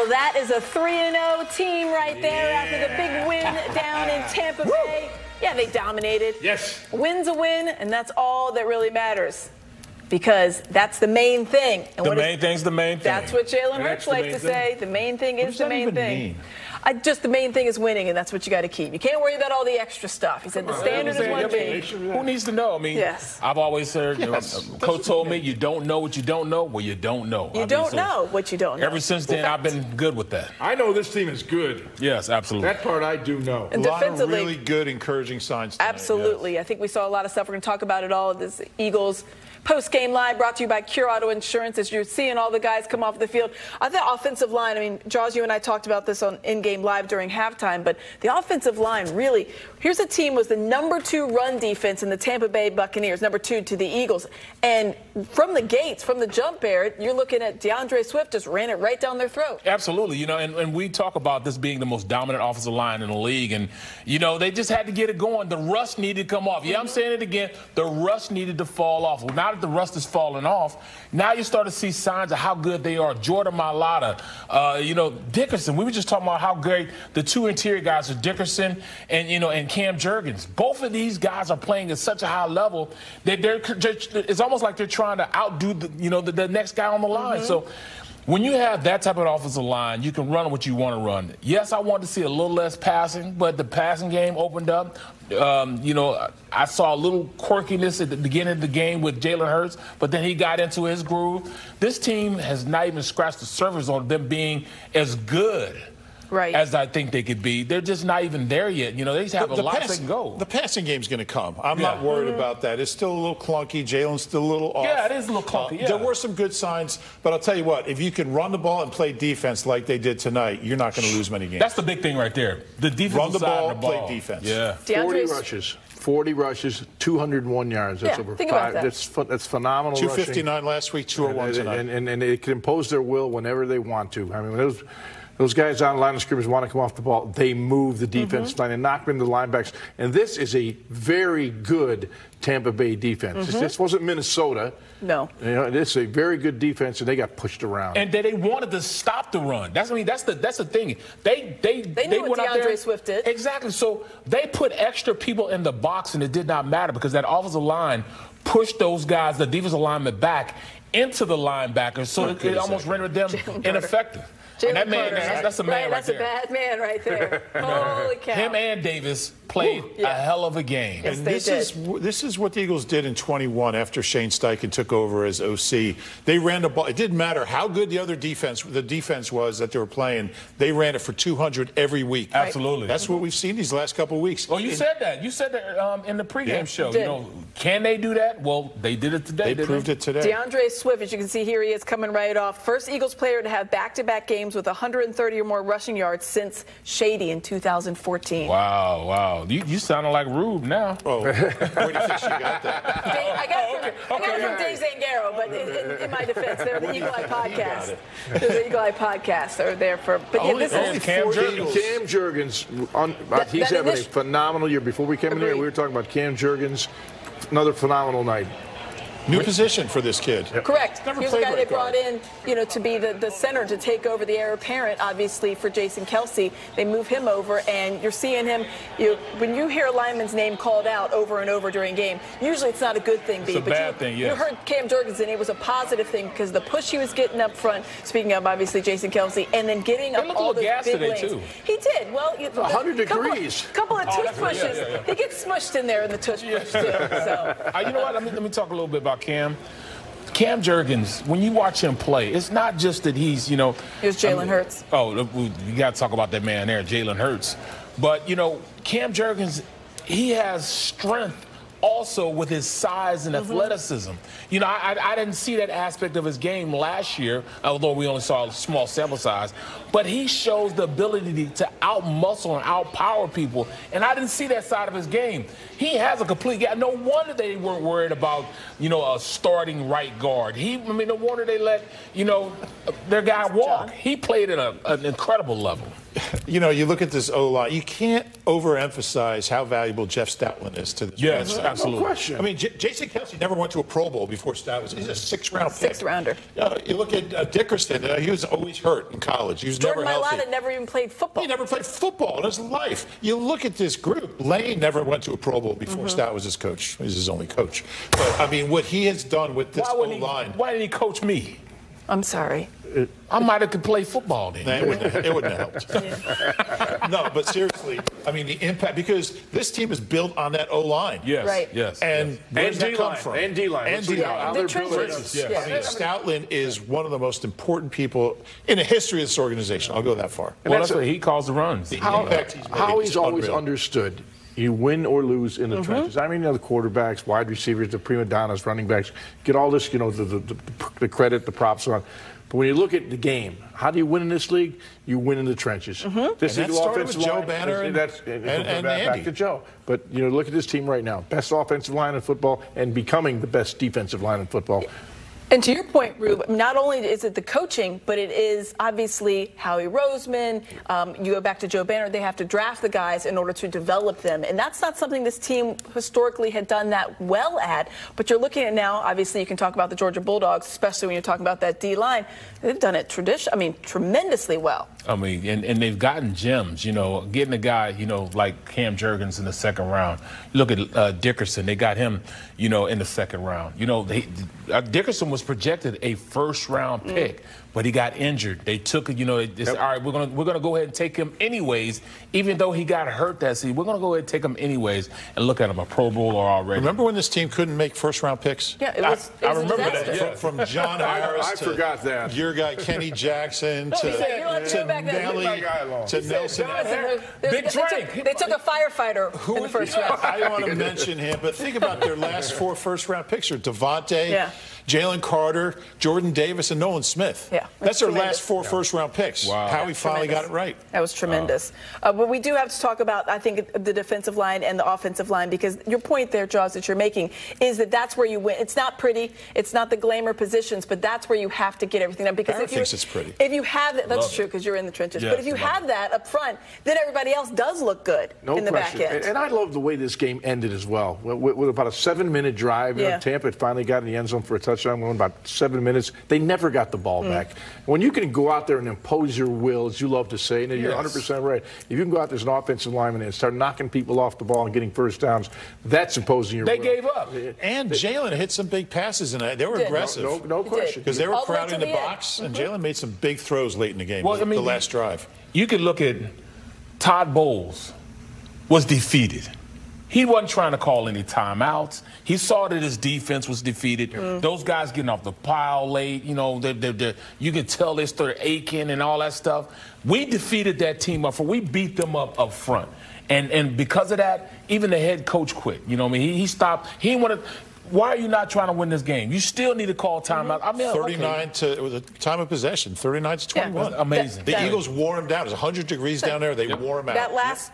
that is a 3-0 team right there after the big win down in Tampa Bay. Yeah, they dominated. Yes. Win's a win, and that's all that really matters. Because that's the main thing. And the main thing's the main thing. That's what Jalen Hurts likes to say. The main thing is the main thing. Just the main thing is winning, and that's what you got to keep. You can't worry about all the extra stuff. He said the standard is one thing. Who needs to know? I mean, I've always heard, Coach told me, you don't know what you don't know. Well, you don't know. You don't know what you don't know. Ever since then, I've been good with that. I know this team is good. Yes, absolutely. That part I do know. And a lot of really good, encouraging signs tonight. Absolutely. Yes. I think we saw a lot of stuff. We're going to talk about it all. This Eagles Postgame Live brought to you by Cure Auto Insurance. As you're seeing all the guys come off the field, I think offensive line, I mean, Jaws, you and I talked about this on In-Game Live during halftime, but the offensive line really, here's a team was the #2 run defense in the Tampa Bay Buccaneers, #2 to the Eagles. And from the gates, from the jump, Barrett, you're looking at DeAndre Swift just ran it right down their throat. Absolutely. And we talk about this being the most dominant offensive line in the league. And, they just had to get it going. The rust needed to come off. Yeah, I'm saying it again. The rust needed to fall off. Well, now that the rust is falling off, now you start to see signs of how good they are. Jordan Mailata, Dickerson. We were just talking about how great the two interior guys are, Dickerson and Cam Jurgens. Both of these guys are playing at such a high level that it's almost like they're trying to outdo the next guy on the line. So when you have that type of offensive line, you can run what you want to run. Yes, I want to see a little less passing, but the passing game opened up. I saw a little quirkiness at the beginning of the game with Jalen Hurts, but then he got into his groove. This team has not even scratched the surface on them being as good as I think they could be. They're just not even there yet. They just have a lot to go. The passing game's going to come. I'm not worried about that. It's still a little clunky. Jalen's still a little off. Yeah, it is a little clunky. There were some good signs, but I'll tell you what, if you can run the ball and play defense like they did tonight, you're not going to lose many games. That's the big thing right there. The defense run the ball, play defense. Yeah. 40 rushes, 201 yards. That's over think five. About that. That's phenomenal. 259 last week, 201 tonight. And they can impose their will whenever they want to. I mean, when those guys on the line of scrimmage want to come off the ball, they move the defense line and knock them into the linebacks. And this is a very good Tampa Bay defense. This wasn't Minnesota. No. This is a very good defense, and they got pushed around. And they wanted to stop the run. That's the thing. They knew what DeAndre Swift did. Exactly. So they put extra people in the box, and it did not matter because that offensive line pushed those guys, the defensive linemen, back into the linebackers, so it almost rendered them ineffective. And that man, that's a man right there. That's a bad man right there. Holy cow. Him and Davis played a hell of a game. Yes, and this is what the Eagles did in 21 after Shane Steichen took over as OC. They ran the ball. It didn't matter how good the defense was that they were playing. They ran it for 200 every week. Absolutely. That's what we've seen these last couple of weeks. Oh, you said that. You said that in the pregame show. Can they do that? Well, they did it today. They proved it today. DeAndre Swift, as you can see here, he is coming right off. First Eagles player to have back-to-back games with 130 or more rushing yards since Shady in 2014. Wow. You sounding like Rube now. Oh, where do you think she got that? I got it from Dave Zangaro, but in my defense, they're the Eagle Eye Podcast. They're the Eagle Eye Podcast. They're there for. But this is Cam Jurgens. He's having a phenomenal year. Before we came in here, we were talking about Cam Jurgens. Another phenomenal night. New position for this kid. Correct. Here's a guy they brought in, to be the center to take over the heir apparent, obviously, for Jason Kelce. They move him over, and you're seeing him. When you hear a lineman's name called out over and over during a game, usually it's not a good thing. It's a bad thing, yes. You heard Cam Jurgens, and it was a positive thing because the push he was getting up front, speaking of, obviously, Jason Kelce, and then getting up all those big lanes. Too. He did. Well, 100 degrees. Couple of tush pushes. He gets smushed in there in the tush push, too. So. You know what? Let me talk a little bit about Cam Jurgens. When you watch him play, it's not just that he's, Here's Jalen Hurts. Oh, you got to talk about that man there, Jalen Hurts. But, Cam Jurgens, he has strength also with his size and athleticism. I didn't see that aspect of his game last year, although we only saw a small sample size. But he shows the ability to out-muscle and out-power people, and I didn't see that side of his game. He has a complete guy. No wonder they weren't worried about, a starting right guard. No wonder they let, their guy walk. He played at an incredible level. You look at this O-line. You can't overemphasize how valuable Jeff Stoutland is to this. Yes, Absolutely. No question. I mean, Jason Kelsey never went to a Pro Bowl before Stout. He's a sixth-round pick. Sixth-rounder. You look at Dickerson. He was always hurt in college. He was Jordan never healthy. Mailata never even played football. He never played football in his life. You look at this group. Lane never went to a Pro Bowl before Stout was his coach. He was his only coach. But, I mean, what he has done with this O-line. Why didn't he coach me? I'm sorry. I might have could play football then. It wouldn't have helped. Yeah. No, but seriously, I mean, the impact, because this team is built on that O-line. Yes, Right. yes. And where does that come from? And D-line. And D-line. The trenches. Yes. Yeah. I mean, Stoutland is one of the most important people in the history of this organization. I'll go that far. Well, that's what he calls the runs. How he's always unreal. understood. You win or lose in the trenches. I mean, the quarterbacks, wide receivers, the prima donnas, running backs, get all this, the credit, the props on. But when you look at the game, how do you win in this league? You win in the trenches. And This that started with Joe Banner and back Andy. to Joe. But look at this team right now: best offensive line in football, and becoming the best defensive line in football. And to your point, Rube, not only is it the coaching, but it is obviously Howie Roseman. You go back to Joe Banner, they have to draft the guys in order to develop them. And that's not something this team historically had done that well at. But you're looking at now, obviously you can talk about the Georgia Bulldogs, especially when you're talking about that D-line. They've done it tremendously well. I mean, and they've gotten gems, getting a guy, like Cam Jurgens in the second round. Look at Dickerson. They got him, in the second round. Dickerson was projected a first-round pick, but he got injured. They took it, all right, we're gonna go ahead and take him anyways, even though he got hurt that season. We're gonna go ahead and take him anyways, and look at him, a Pro Bowler already. Remember when this team couldn't make first-round picks? Yeah, it was I remember a disaster. that. Yeah. From John Harris I forgot that. Your guy Kenny Jackson to Nelly to Nelson. Big Drake. They took a firefighter in the first round. I don't want to mention him, but think about their last 4 first-round picks: Devontae, Jalen Carter, Jordan Davis, and Nolan Smith. Yeah, that's their tremendous. last 4 first-round picks. Wow. Howie finally got it right. That was tremendous. But we do have to talk about, I think, the defensive line and the offensive line, because your point there, Jaws, that you're making is that that's where you win. It's not pretty. It's not the glamour positions, but that's where you have to get everything done. Because Barrett thinks it's pretty. If you have that, that's true because you're in the trenches. Yeah, but if you have that up front, then everybody else does look good in the back end. And I love the way this game ended as well. With about a 7-minute drive, Tampa had finally got in the end zone for a touchdown. Going about 7 minutes. They never got the ball back. When you can go out there and impose your will, as you love to say, and you're 100% right. If you can go out there as an offensive lineman and start knocking people off the ball and getting first downs, that's imposing your will. They gave up. And Jalen hit some big passes in that. They were aggressive. No question. Because they were All the way crowding to the the box, and Jalen made some big throws late in the game. Well, I mean, the last drive. You could look at Todd Bowles was defeated. He wasn't trying to call any timeouts. He saw that his defense was defeated. Those guys getting off the pile late, you can tell they started aching and all that stuff. We defeated that team up front. We beat them up front. And because of that, even the head coach quit. He stopped. He didn't want to. Why are you not trying to win this game? You still need to call timeout. I mean, 39 to it was a time of possession, 39 to 21. Amazing. The Eagles wore them down. It was 100 degrees down there. They wore them out.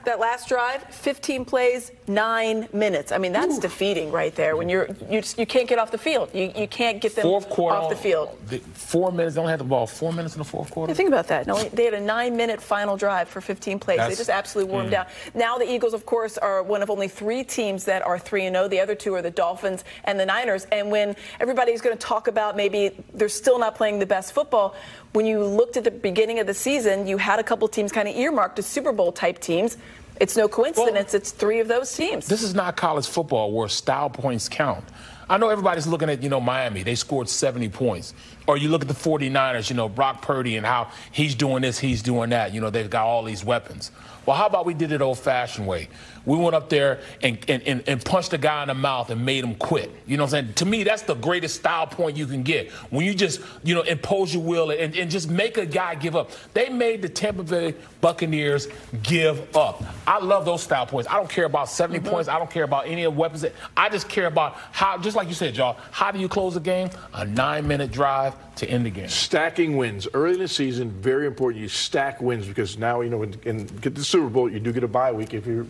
That last drive, 15 plays, 9 minutes. I mean, that's defeating right there. When you can't get off the field, you can't get them off the field. 4 minutes. They only had the ball 4 minutes in the fourth quarter. Yeah, think about that. No, they had a 9-minute final drive for 15 plays. They just absolutely wore them down. Now the Eagles, of course, are one of only 3 teams that are 3-0. The other 2 are the Dolphins and the Niners. And when everybody's going to talk about maybe they're still not playing the best football, when you looked at the beginning of the season, you had a couple teams kind of earmarked as Super Bowl type teams. It's no coincidence it's 3 of those teams. This is not college football where style points count. I know everybody's looking at, Miami. They scored 70 points. Or you look at the 49ers, Brock Purdy and how he's doing this, he's doing that. They've got all these weapons. Well, how about we did it old-fashioned way? We went up there and punched a guy in the mouth and made him quit. You know what I'm saying? To me, that's the greatest style point you can get. When you just, impose your will and just make a guy give up. They made the Tampa Bay Buccaneers give up. I love those style points. I don't care about 70 points. I don't care about any of the weapons. I just care about how, just like you said, y'all, how do you close a game? A 9-minute drive to end the game. Stacking wins. Early in the season, very important. You stack wins because now, and get the Super Bowl, you do get a bye week if you're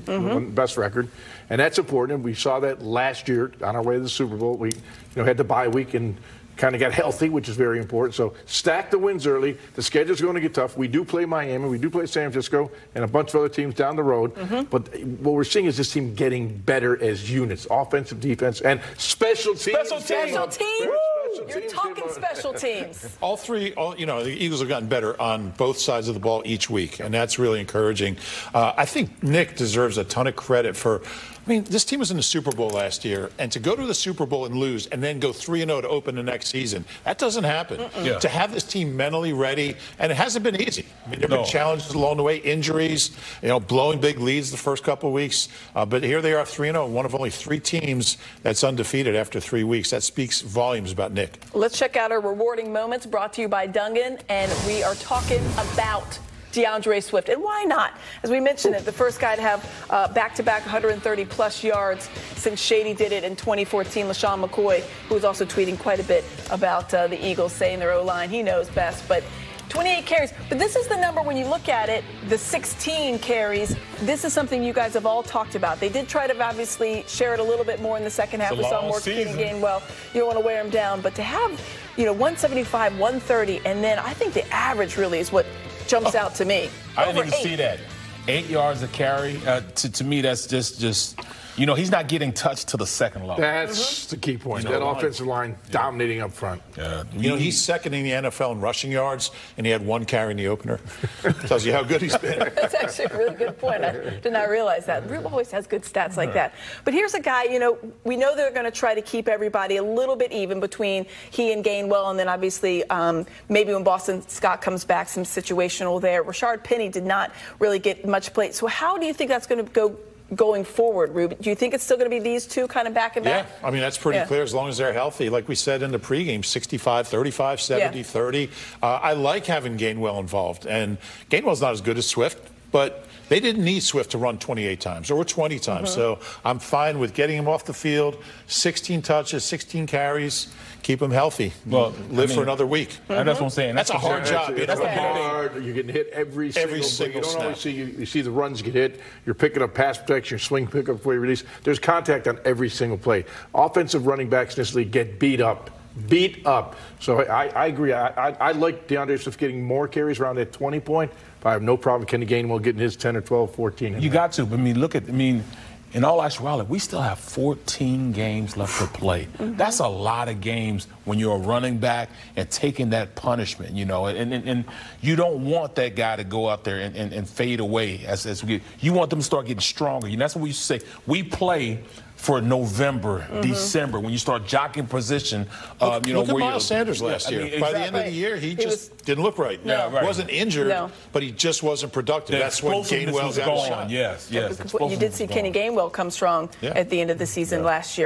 best record. And that's important. And we saw that last year on our way to the Super Bowl. We had the bye week and kind of got healthy, which is very important. So stack the wins early. The schedule's going to get tough. We do play Miami. We do play San Francisco and a bunch of other teams down the road. But what we're seeing is this team getting better as units, offensive, defense, and special teams. Special teams? You're talking special teams. The Eagles have gotten better on both sides of the ball each week, and that's really encouraging. I think Nick deserves a ton of credit for. I mean, this team was in the Super Bowl last year, and to go to the Super Bowl and lose and then go 3-0 to open the next season, that doesn't happen. Yeah. To have this team mentally ready, and it hasn't been easy. I mean, there have been challenges along the way, injuries, blowing big leads the first couple of weeks. But here they are 3-0, one of only 3 teams that's undefeated after 3 weeks. That speaks volumes about Nick. Let's check out our rewarding moments brought to you by Dungan, and we are talking about DeAndre Swift. And why not? As we mentioned it, the first guy to have back-to-back 130-plus yards since Shady did it in 2014. LaShawn McCoy, who was also tweeting quite a bit about the Eagles, saying their O-line, he knows best. But 28 carries. But this is the number, when you look at it, the 16 carries, this is something you guys have all talked about. They did try to obviously share it a little bit more in the second half. We saw more Kenny Gainwell. You don't want to wear him down. But to have, 175, 130, and then I think the average really is what jumps out to me. I didn't even see that. 8 yards a carry. To me, that's just he's not getting touched to the second level. That's the key point. That offensive line dominating up front. He's second in the NFL in rushing yards, and he had 1 carry in the opener. Tells you how good he's been. That's actually a really good point. I did not realize that. Rube always has good stats like that. But here's a guy, we know they're going to try to keep everybody a little bit even between he and Gainwell, and then obviously maybe when Boston Scott comes back, some situational there. Rashard Penny did not really get much play. So how do you think that's going to go going forward, Ruben? Do you think it's still going to be these two kind of back and back? Yeah, I mean, that's pretty clear as long as they're healthy. Like we said in the pregame, 65-35, 70-30. I like having Gainwell involved. And Gainwell's not as good as Swift, but they didn't need Swift to run 28 times or 20 times. So I'm fine with getting him off the field, 16 touches, 16 carries, keep him healthy. Well, live for another week. That's what I'm saying. That's a hard job. That's hard. You're getting hit every single you don't snap. Always see you see the runs get hit. You're picking up pass protection, your swing pickup before you release. There's contact on every single play. Offensive running backs in this league get beat up. So I agree. I like DeAndre Swift getting more carries around that 20 point. But I have no problem Kenny Gainwell getting his 10 or 12, 14. You got to. I mean, in all actuality, we still have 14 games left to play. That's a lot of games when you're a running back and taking that punishment, and you don't want that guy to go out there and fade away as we get. You want them to start getting stronger. That's what we used to say. We play for November, December, when you start jockeying position. Look at Miles Sanders last year. By the end of the year, he just didn't look right. Wasn't injured, but he just wasn't productive. That's when Gainwell got a shot. Yes. You did see Kenny Gainwell come strong at the end of the season last year.